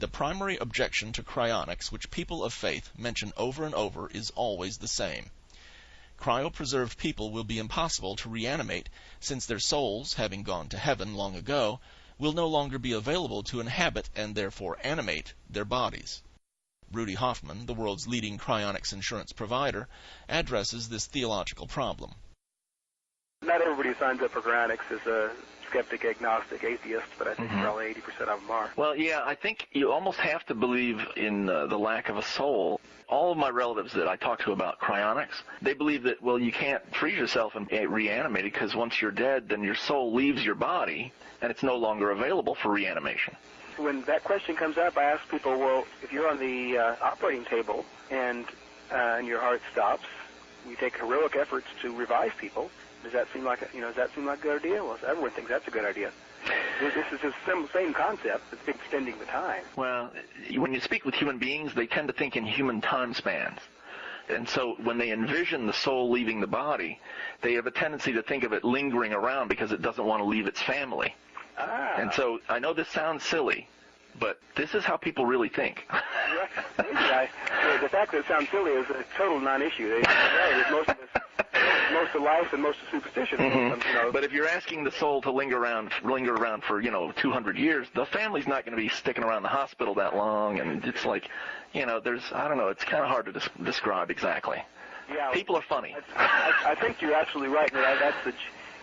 The primary objection to cryonics, which people of faith mention over and over, is always the same. Cryopreserved people will be impossible to reanimate, since their souls, having gone to heaven long ago, will no longer be available to inhabit and therefore animate their bodies. Rudi Hoffman, the world's leading cryonics insurance provider, addresses this theological problem. Not everybody who signs up for cryonics is a skeptic, agnostic, atheist, but I think probably 80% of them are. Well, yeah, I think you almost have to believe in the lack of a soul. All of my relatives that I talk to about cryonics, they believe that, well, you can't freeze yourself and reanimate it because once you're dead, then your soul leaves your body and it's no longer available for reanimation. When that question comes up, I ask people, well, if you're on the operating table and your heart stops, you take heroic efforts to revive people. Does that seem like a good idea? Well, everyone thinks that's a good idea. This is the same concept. It's extending the time. Well, when you speak with human beings, they tend to think in human time spans. And so when they envision the soul leaving the body, they have a tendency to think of it lingering around because it doesn't want to leave its family. And so I know this sounds silly, but this is how people really think. The fact that it sounds silly is a total non-issue. Most of life and most of superstition. But if you're asking the soul to linger around for 200 years, the family's not going to be sticking around the hospital that long, and it's like, it's kind of hard to describe exactly. Yeah, people are funny. I think you're absolutely right.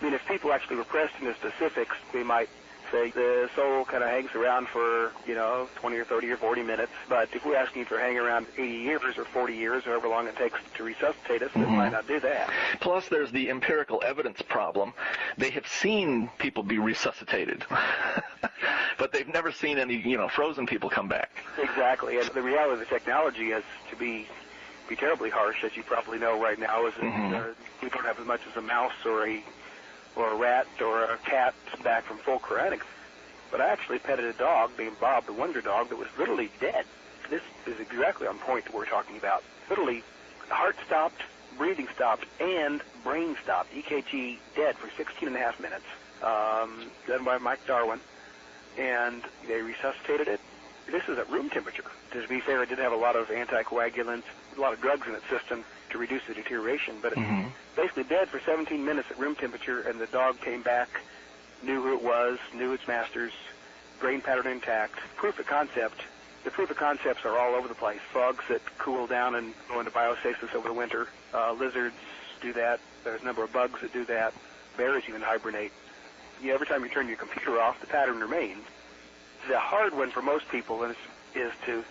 If people actually were pressed into specifics, they might say the soul kind of hangs around for 20 or 30 or 40 minutes. But if we're asking for hang around 80 years or 40 years, however long it takes to resuscitate us, it might not do that. Plus, there's the empirical evidence problem. They have seen people be resuscitated, but they've never seen any frozen people come back. Exactly, and the reality of the technology is to be terribly harsh, as you probably know right now. Is that we don't have as much as a mouse or a rat or a cat back from full cryonics. But I actually petted a dog named Bob, the wonder dog, that was literally dead. This is exactly on point to what we're talking about. Literally, heart stopped, breathing stopped, and brain stopped. EKG dead for 16 and a half minutes. Done by Mike Darwin. And they resuscitated it. This is at room temperature. To be fair, it did have a lot of anticoagulants, a lot of drugs in its system to reduce the deterioration, but it's basically dead for 17 minutes at room temperature, and the dog came back, knew who it was, knew its masters, brain pattern intact. Proof of concept. The proof of concepts are all over the place. Frogs that cool down and go into biostasis over the winter. Lizards do that. There's a number of bugs that do that. Bears even hibernate. Every time you turn your computer off, the pattern remains. The hard one for most people is to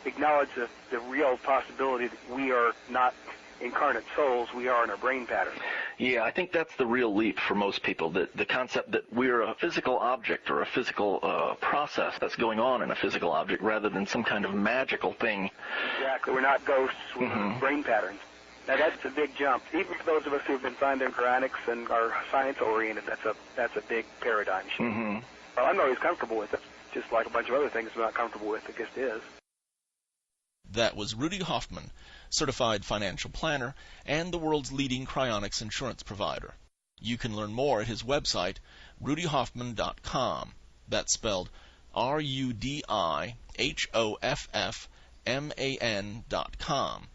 acknowledge the real possibility that we are not incarnate souls, we are in our brain pattern. Yeah, I think that's the real leap for most people, the concept that we're a physical object or a physical process that's going on in a physical object rather than some kind of magical thing. Exactly. We're not ghosts, we're brain patterns. Now, that's a big jump. Even for those of us who have been finding cryonics and are science-oriented, that's a big paradigm shift. Well, I'm not always comfortable with it, just like a bunch of other things I'm not comfortable with. It just is. That was Rudi Hoffman, certified financial planner and the world's leading cryonics insurance provider. You can learn more at his website, rudihoffman.com. That's spelled RUDIHOFFMAN.com.